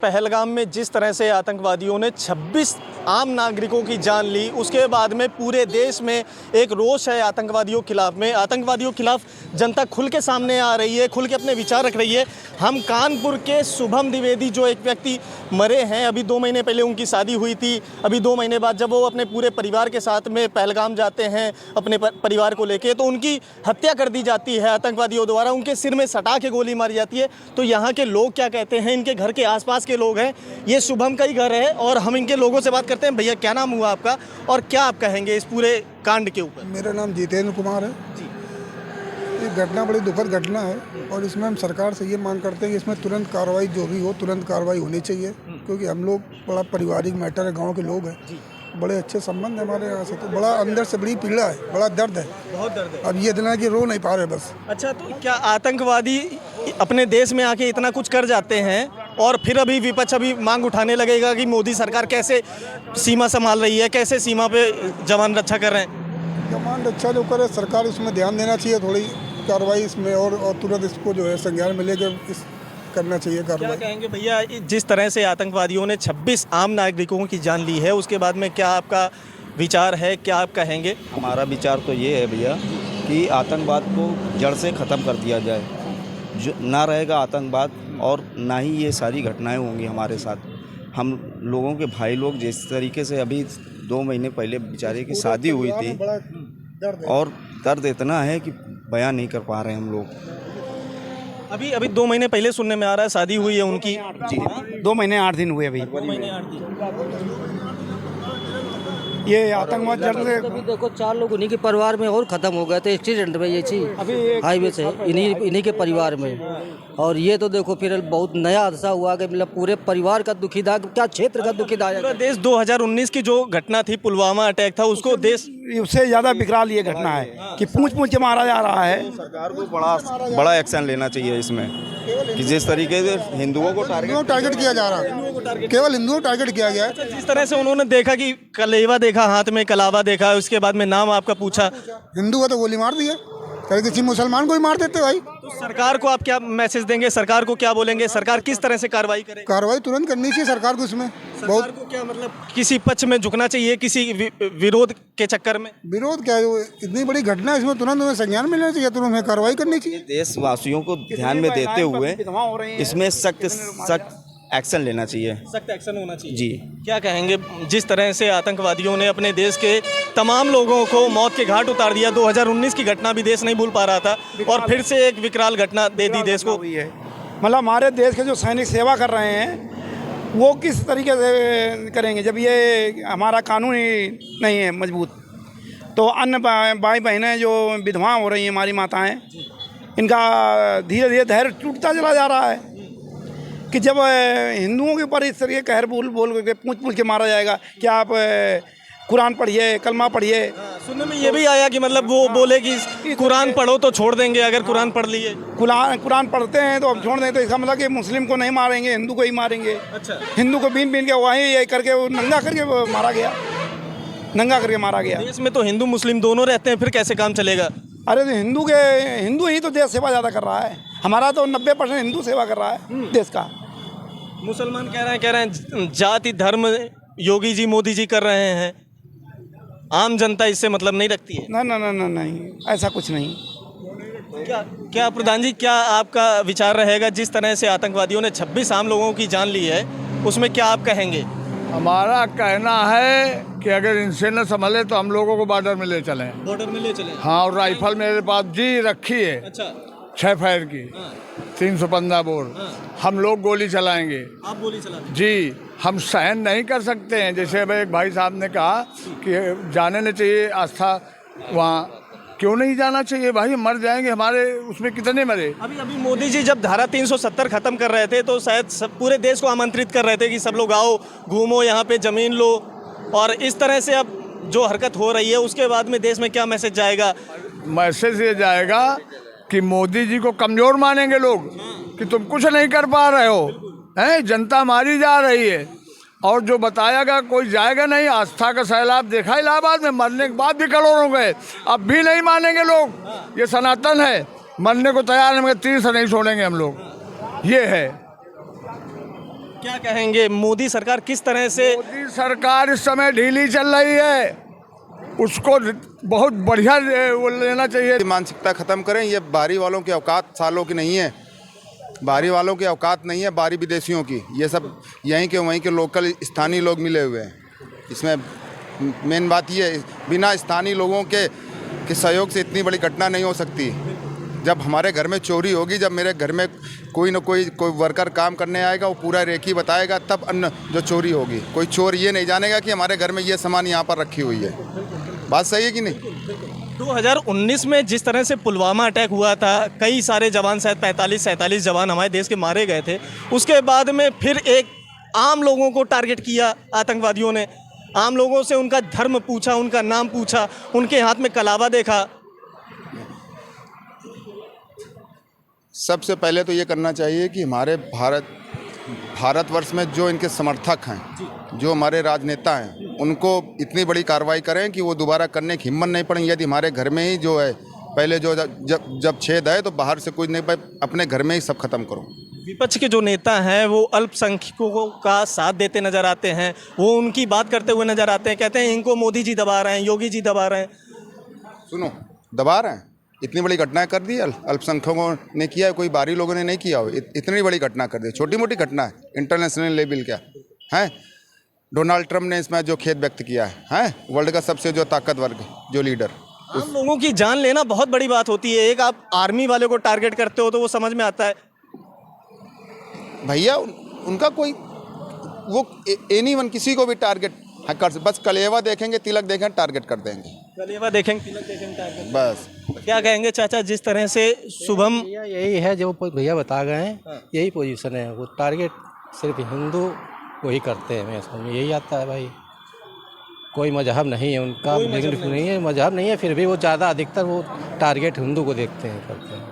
पहलगाम में जिस तरह से आतंकवादियों ने 26 आम नागरिकों की जान ली, उसके बाद में पूरे देश में एक रोष है आतंकवादियों के खिलाफ जनता खुल के सामने आ रही है, खुल के अपने विचार रख रही है। हम कानपुर के शुभम द्विवेदी जो एक व्यक्ति मरे हैं, अभी 2 महीने पहले उनकी शादी हुई थी। अभी 2 महीने बाद जब वो अपने पूरे परिवार के साथ में पहलगाम जाते हैं अपने परिवार को लेके, तो उनकी हत्या कर दी जाती है आतंकवादियों द्वारा, उनके सिर में सटा के गोली मारी जाती है। तो यहाँ के लोग क्या कहते हैं, इनके घर के आसपास के लोग हैं, ये शुभम का ही घर है और हम इनके लोगों से बात करते हैं। भैया क्या नाम हुआ आपका और क्या आप कहेंगे इस पूरे कांड के ऊपर? मेरा नाम जितेंद्र कुमार है जी। ये घटना बड़ी दुखद घटना है और इसमें हम सरकार से ये मांग करते हैं कि इसमें तुरंत कार्रवाई जो भी हो, तुरंत कार्रवाई होनी चाहिए, क्योंकि हम लोग बड़ा पारिवारिक मैटर है, गांव के लोग हैं, बड़े अच्छे संबंध है हमारे यहाँ से, तो बड़ा अंदर से बड़ी पीड़ा है, बड़ा दर्द है, बहुत दर्द है। अब ये इतना कि रो नहीं पा रहे बस। अच्छा, तो क्या आतंकवादी अपने देश में आके इतना कुछ कर जाते हैं और फिर अभी विपक्ष अभी मांग उठाने लगेगा कि मोदी सरकार कैसे सीमा संभाल रही है, कैसे सीमा पे जवान रक्षा कर रहे हैं? जवान रक्षा जो करे, सरकार इसमें ध्यान देना चाहिए, थोड़ी कार्रवाई इसमें और तुरंत इसको जो है संज्ञान में लेकर करना चाहिए कार्रवाई। क्या कहेंगे भैया, जिस तरह से आतंकवादियों ने 26 आम नागरिकों की जान ली है, उसके बाद में क्या आपका विचार है, क्या आप कहेंगे? हमारा विचार तो ये है भैया कि आतंकवाद को जड़ से ख़त्म कर दिया जाए, जो ना रहेगा आतंकवाद और ना ही ये सारी घटनाएं होंगी हमारे साथ। हम लोगों के भाई लोग जिस तरीके से अभी 2 महीने पहले बेचारे की शादी हुई थी और दर्द इतना है कि बयान नहीं कर पा रहे हम लोग। अभी 2 महीने पहले सुनने में आ रहा है शादी हुई है उनकी जी, 2 महीने 8 दिन हुए अभी। 2 महीने 8 दिन। ये आतंकवाद जड़ से अभी देखो 4 लोग उन्हीं के परिवार में और खत्म हो गए थे एक्सीडेंट में, ये चीज हाईवे से इन्हीं के परिवार में। और ये तो देखो फिर बहुत नया हादसा हुआ कि मतलब पूरे परिवार का दुखीदायक, क्या क्षेत्र का दुखीदायक। पूरा देश 2019 की जो घटना थी, पुलवामा अटैक था, उसको देश उससे ज़्यादा विकराल ये घटना है कि पूछ के मारा जा रहा है। सरकार को बड़ा एक्शन लेना चाहिए इसमें, कि जिस तरीके से हिंदुओं को टारगेट किया जा रहा है, केवल हिंदुओं को टारगेट किया गया है। जिस तरह से उन्होंने देखा कि कलेवा देखा, हाथ में कलावा देखा, उसके बाद में नाम आपका पूछा, हिंदू है तो गोली मार दिया, किसी मुसलमान को ही मार देते भाई। तो सरकार को आप क्या मैसेज देंगे, सरकार को क्या बोलेंगे, सरकार किस तरह से कार्रवाई करे? कार्रवाई तुरंत करनी चाहिए सरकार को इसमें। सरकार को क्या मतलब किसी पक्ष में झुकना चाहिए, किसी विरोध के चक्कर में? विरोध क्या है, इतनी बड़ी घटना है, इसमें तुरंत उन्हें संज्ञान मिलना चाहिए, तुरंत कार्रवाई करनी चाहिए। देशवासियों को ध्यान में देते हुए इसमें सख्त एक्शन लेना चाहिए, सख्त एक्शन होना चाहिए जी। क्या कहेंगे, जिस तरह से आतंकवादियों ने अपने देश के तमाम लोगों को मौत के घाट उतार दिया, 2019 की घटना भी देश नहीं भूल पा रहा था और फिर से एक विकराल घटना दे दी देश को। मतलब हमारे देश के जो सैनिक सेवा कर रहे हैं वो किस तरीके से करेंगे जब ये हमारा कानून ही नहीं है मजबूत। तो अन्य भाई बहनें जो विधवा हो रही हैं, हमारी माताएं, इनका धीरे धीरे धैर्य टूटता चला जा रहा है कि जब हिंदुओं के ऊपर इस तरीके कहर बोल करके पूछ के मारा जाएगा। क्या आप कुरान पढ़िए, कलमा पढ़िए। सुनने में ये भी आया कि मतलब वो बोले कि कुरान पढ़ो तो छोड़ देंगे, अगर कुरान पढ़ लिए। कुरान पढ़ते हैं तो हम छोड़ दें, तो इसका मतलब कि मुस्लिम को नहीं मारेंगे, हिंदू को ही मारेंगे। अच्छा, हिंदू को बीन के वहीं ये करके नंगा करके मारा गया, नंगा करके मारा गया। देश में तो हिंदू मुस्लिम दोनों रहते हैं, फिर कैसे काम चलेगा? अरे तो हिंदू ही तो देश सेवा ज़्यादा कर रहा है, हमारा तो 90% हिंदू सेवा कर रहा है देश का। मुसलमान कह रहे हैं जाति धर्म योगी जी मोदी जी कर रहे हैं, आम जनता इससे मतलब नहीं रखती है। ना नहीं, ऐसा कुछ नहीं। क्या प्रधान जी, क्या आपका विचार रहेगा, जिस तरह से आतंकवादियों ने 26 आम लोगों की जान ली है, उसमें क्या आप कहेंगे? हमारा कहना है कि अगर इनसे न संभले तो हम लोगों को बॉर्डर में ले चलें। बॉर्डर में ले चलें? हाँ, और राइफल मेरे पास जी रखी है। अच्छा, 6 फायर की, 315 बोर। हम लोग गोली चलाएंगे। आप गोली चलाते? जी, हम सहन नहीं कर सकते हैं। जैसे अब एक भाई साहब ने कहा कि जाने नहीं चाहिए आस्था वहाँ, क्यों नहीं जाना चाहिए भाई, मर जाएंगे, हमारे उसमें कितने मरे। अभी मोदी जी जब धारा 370 खत्म कर रहे थे तो शायद पूरे देश को आमंत्रित कर रहे थे कि सब लोग आओ, घूमो, यहाँ पे जमीन लो, और इस तरह से अब जो हरकत हो रही है उसके बाद में देश में क्या मैसेज जाएगा? मैसेज ये जाएगा कि मोदी जी को कमजोर मानेंगे लोग कि तुम कुछ नहीं कर पा रहे हो, हैं, जनता मारी जा रही है। और जो बताएगा कोई जाएगा नहीं। आस्था का सैलाब देखा इलाहाबाद में, मरने के बाद भी करोड़ों गए, अब भी नहीं मानेंगे लोग। ये सनातन है, मरने को तैयार है मगर तीर से नहीं छोड़ेंगे हम लोग, ये है। क्या कहेंगे मोदी सरकार किस तरह से? मोदी सरकार इस समय ढीली चल रही है, उसको बहुत बढ़िया वो लेना चाहिए। मानसिकता ख़त्म करें। ये बाहरी वालों की औकात सालों की नहीं है, बाहरी वालों की औकात नहीं है, बाहरी विदेशियों की। ये सब यहीं के वहीं के लोकल स्थानीय लोग मिले हुए हैं। इसमें मेन बात ये है, बिना स्थानीय लोगों के सहयोग से इतनी बड़ी घटना नहीं हो सकती। जब हमारे घर में चोरी होगी, जब मेरे घर में कोई न कोई वर्कर काम करने आएगा, वो पूरा रेकी बताएगा, तब अन्य जो चोरी होगी। कोई चोर ये नहीं जानेगा कि हमारे घर में ये सामान यहाँ पर रखी हुई है। बात सही है कि नहीं? 2019 में जिस तरह से पुलवामा अटैक हुआ था, कई सारे जवान, शायद 45-47 जवान हमारे देश के मारे गए थे। उसके बाद में फिर एक आम लोगों को टारगेट किया आतंकवादियों ने। आम लोगों से उनका धर्म पूछा, उनका नाम पूछा, उनके हाथ में कलावा देखा। सबसे पहले तो ये करना चाहिए कि हमारे भारतवर्ष में जो इनके समर्थक हैं, जो हमारे राजनेता हैं, उनको इतनी बड़ी कार्रवाई करें कि वो दोबारा करने की हिम्मत नहीं पड़े। यदि हमारे घर में ही जो है पहले जो जब छेद है तो बाहर से कुछ नहीं पाए, अपने घर में ही सब खत्म करो। विपक्ष के जो नेता हैं वो अल्पसंख्यकों का साथ देते नजर आते हैं, वो उनकी बात करते हुए नजर आते हैं, कहते हैं इनको मोदी जी दबा रहे हैं, योगी जी दबा रहे हैं। सुनो, दबा रहे हैं? इतनी बड़ी घटनाएं कर दी अल्पसंख्यकों ने किया है, कोई बाहरी लोगों ने नहीं किया हो। इतनी बड़ी घटना कर दी, छोटी मोटी घटना है, इंटरनेशनल लेवल क्या है। डोनाल्ड ट्रंप ने इसमें जो खेद व्यक्त किया है, वर्ल्ड का सबसे जो ताकतवर जो लीडर। आम लोगों की जान लेना बहुत बड़ी बात होती है। एक आप आर्मी वाले को टारगेट करते हो तो वो समझ में आता है भैया, उनका कोई वो एनीवन किसी को भी टारगेट कर, बस कलेवा देखेंगे, तिलक देखेंगे, टारगेट कर देंगे। कलेवा देखेंगे, तिलक देखेंगे, टारगेट। बस क्या कहेंगे चाचा, जिस तरह से शुभम? यही है जो भैया बता गए हैं, यही पोजीशन है। वो टारगेट सिर्फ हिंदू को ही करते हैं, मैं समझ में यही आता है भाई। कोई मजहब नहीं है उनका, नहीं है मजहब नहीं है, फिर भी वो ज़्यादा अधिकतर वो टारगेट हिंदू को देखते हैं, करते हैं।